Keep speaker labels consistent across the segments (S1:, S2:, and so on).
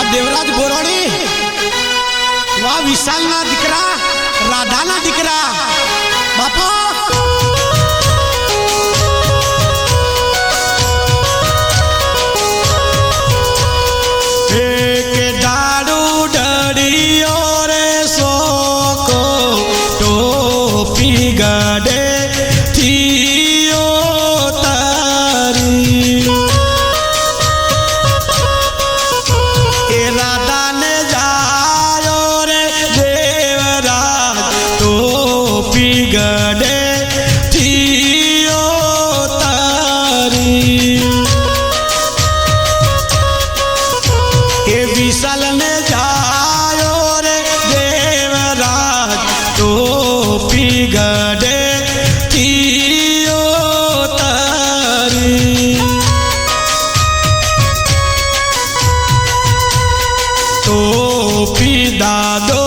S1: देवराज बोराणी वा विशालना दीकरा राधाना दीकरा बापा
S2: गडे थियो तारी ए राधा ने जायो रे देवराज टोपी गडे थियो तारी ए विशाल ने जायो रे देवराज टोपी गडे दादो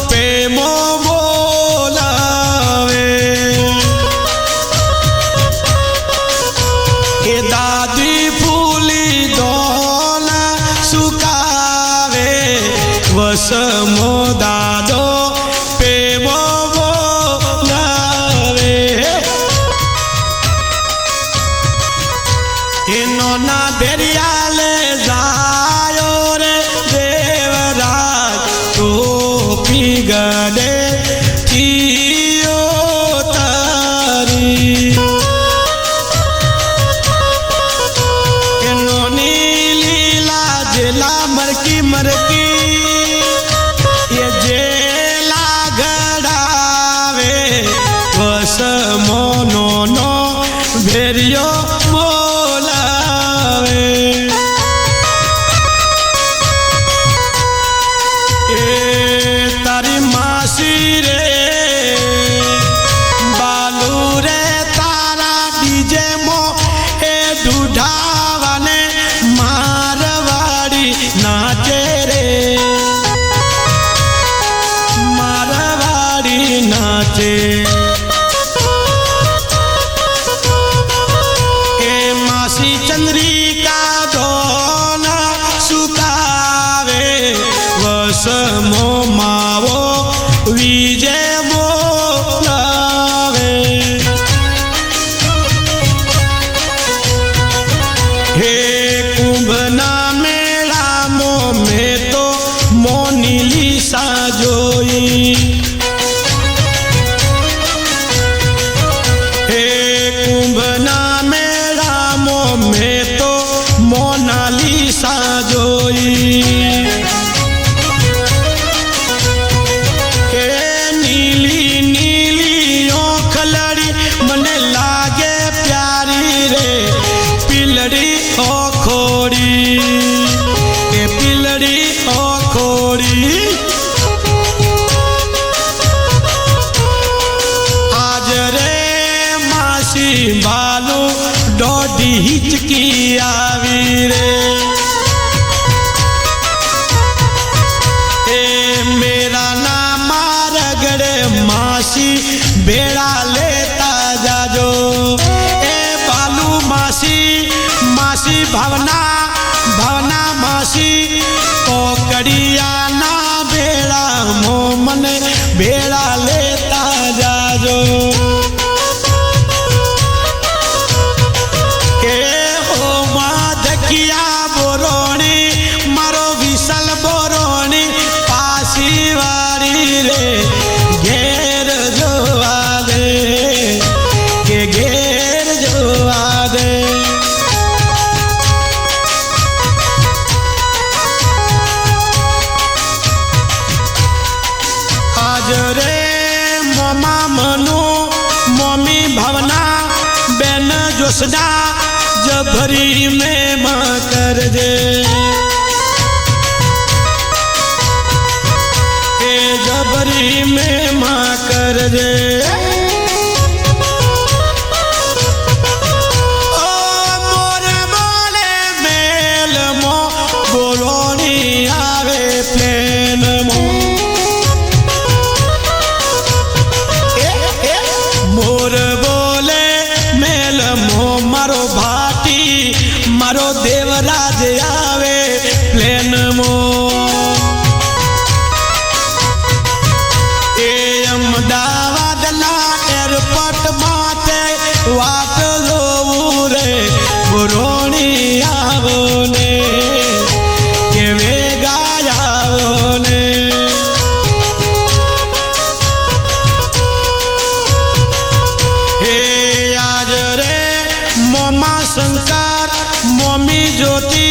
S2: प्रेमो बोलावे ए दादी फूली दोना सुकावे वसमो दादो प्रेमो बोलावे ए नोना देरियाले जायो रे टोपी गडे थियो तारी एनोनी लीला जेला मरकी मरकी ये जेला गड़ावे वस मोनो नो भेरियो बोलावे तारी मासी रे बालू रे तारा डीजे मो ए ढूढ़ावाने मारवाड़ी नाचे रे मारवाड़ी नाचे ए मासी चंद्रिका दोना सुकावे वसमो मावो विजय बोलावे हे कुंभना मेला मो में तो मोनी लीसा जोई हे कुंभना मेला मो में तो मोनालिसा जोई खोड़ी के पिलड़ी ओ खोड़ी आज रे मासी बालू डोडी हिचकी आवी रे ए मेरा नाम रगड़े मासी बेड़ा लेता जाजो ए बालू मासी मासी भावना भावना मासी कोकड़िया ना बेड़ा मोमन बेड़ा लेता जाजो के हो माधकिया बोरोणी मारो विशाल बोरोणी पासी वारी रे घेर जोआ दे के घेर जोआ दे रे मोमा मनु मोमी भावना बेन जोसना जभरी में माँ कर दे ए जभरी में माँ कर दे ओ मोरे बोले मेल मो बोलोनी आवे प्लेन मो मोर बोले मेल मो मारो भाटी मारो देवराज आवे प्लेन मो ની જ્યોતિ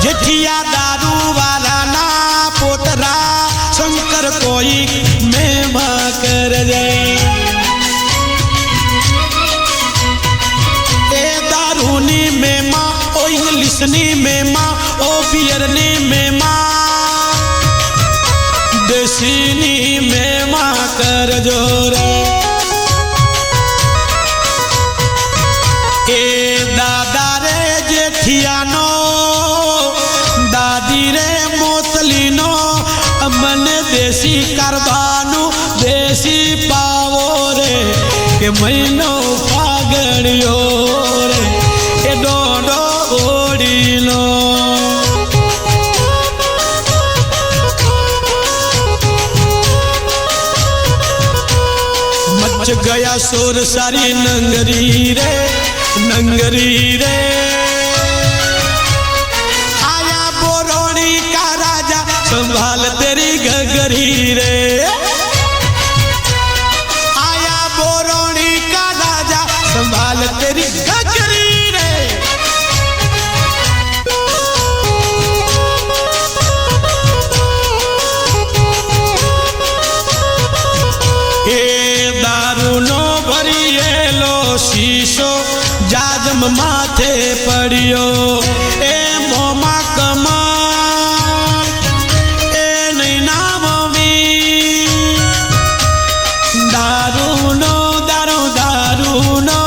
S2: જેઠિયા દારૂ વાળાના પોતરા શંકર કોઈ મેમાં કરજે એ દારૂની મેમાં ઓ ઇંગ્લિશની મેમાં ઓ બિયરની મેમાં દેશીની મેમાં કરજો રે એ દાદા રે જેઠિયાનો દાદી રે મોતલીનો મને દેશી કારબાનું દેશી પાવો રે કે મહિનો ફાગણ્યો રે એ ડોડો ઓડીનો મચ ગયા સોર સારી નંગરી રે आया बोरोनी का राजा संभाल तेरी गगरी रे आया बोरोनी का राजा संभाल तेरी गगरी रे ए दारू नो भरिएलो शीशो जाजम माथे पड़ियो ए मोमा कमाल ए नहीं नाम दारू नो दारू दारू नो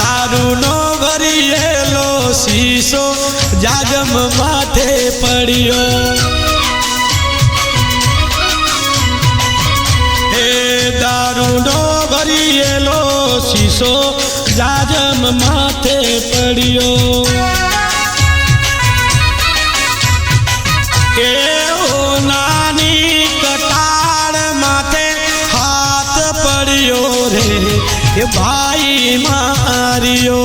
S2: दारू नो भरिएलो शीशो जाजम माथे पड़ियो दारू नो भरिएलो शीशो जाजम माथे पड़ियो ए ओ नानी कटार माथे हाथ पड़ियो रे ये भाई मारियो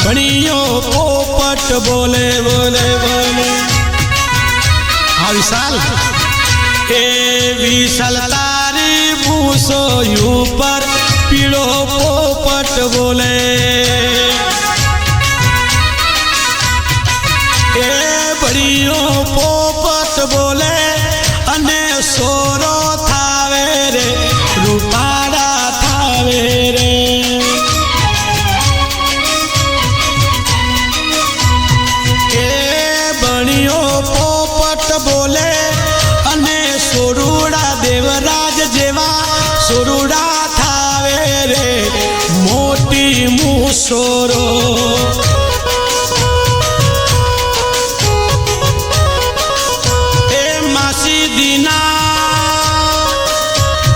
S2: बनियो पोपट बोले बोले बोले हाँ विशाल ए विशाल तारी मूसो ऊपर पीड़ो पोपट बोले ए बनियो पोपट बोले अने सोरो थावे रे रूपाड़ा थावे रे बोले अने सोरुड़ा देवराज जेवा सोरुड़ा थावे रे मोटी मुसोरो ए मासी दीना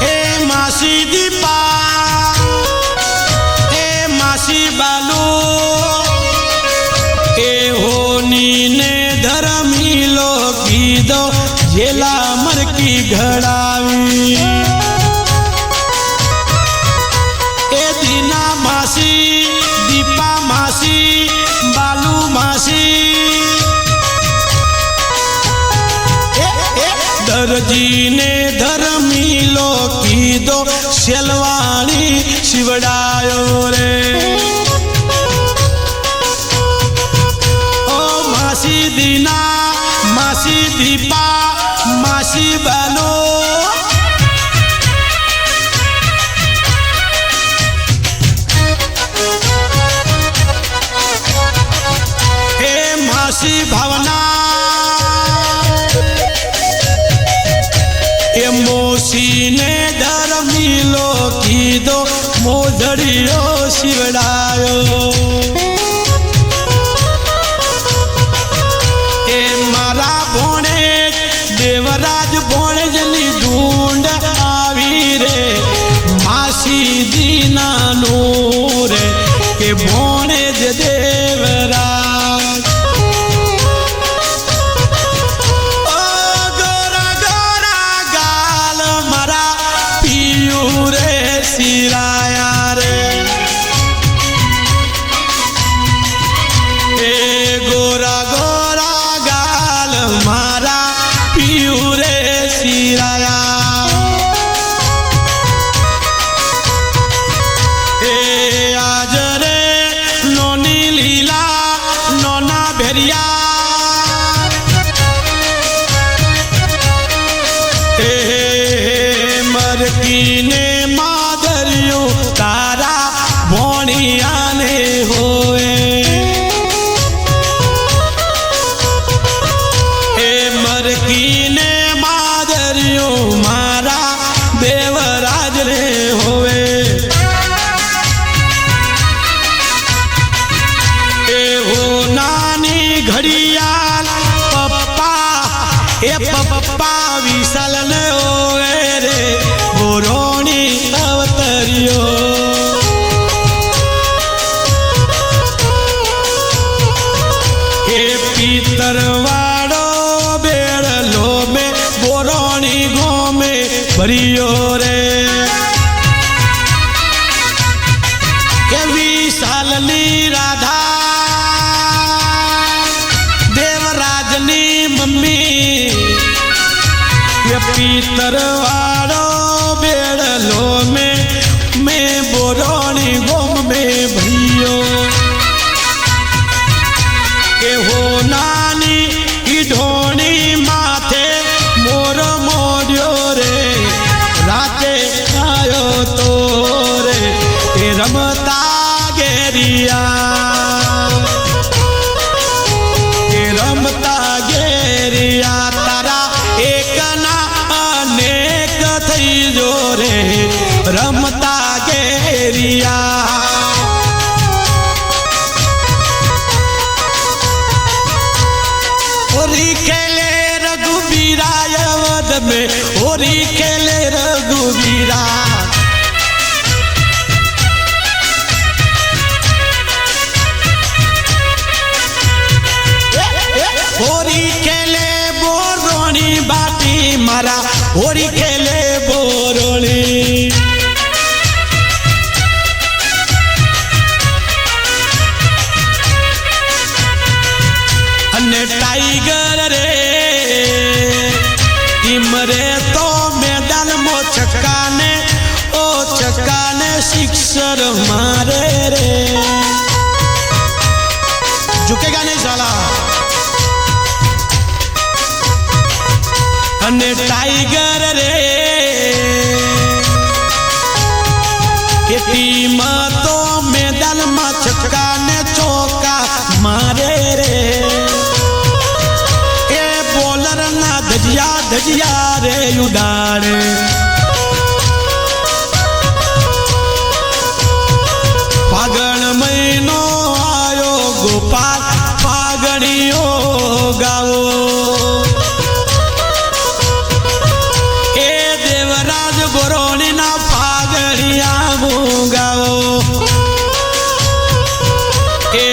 S2: ए मासी दीपा ए मासी बालू ए होनी ने धर्मी दो जेला मर की घड़ावी ए दीना मासी दीपा मासी बालू मासी दर्जी ने धर्मी लो की दो शेलवाणी शिवड़ायो रे ओ मासी दीना मासी दीपा मासी बनो हे मासी भावना ए मोसी ने धर्मी लो की दो मोजड़ियो शिवड़ायो देवराज भोणे जनी ढूंढ आवी रे मासी दीना नूर के भोणे ज देवराज ओ गोरा गोरा गाल मरा पियू रे सिराया रे घरिया मरकी ने मादरियो तारा भोणिया ने होए मरकी ने मादरियो मारा देवराज रे होवे नानी घड़ियाल पप्पा पप्पा विशाल ने होए रे बोरोणी अवतरियो पीतरवाड़ो बेड़लो में बोरोणी गो में भरियो रे के विशालनी राधा देवराजनी मम्मी ये पीतरवाड़ो बेड़लो में बोरोणी गोम में भरियो के हो नानी की ढोणी माथे मोर मोरियो रे राते आयो तो रे के रमता गेरिया के रमता गेरिया तारा एक ना अनेक थई जो रे रमता गेरिया होरी खेले रघुबीरा अवध में होरी खेले रघुबीरा होरी खेले बोरोणी बाटी मारा होरी खेले बोरोणी टाइगर रे इमरे तो मैदान मो छक्काने ओ छक्काने सिक्सर मारे रे झुकेगा नहीं साला अने टाइगर रे के टीम तो मैदान में छक्काने चौका मारे रे धजिया धजिया रे उडाड़े फागण महीनो आयो गोपाल फागणियो गावो ए देवराज बोरोणी ना फागणिया गावो ए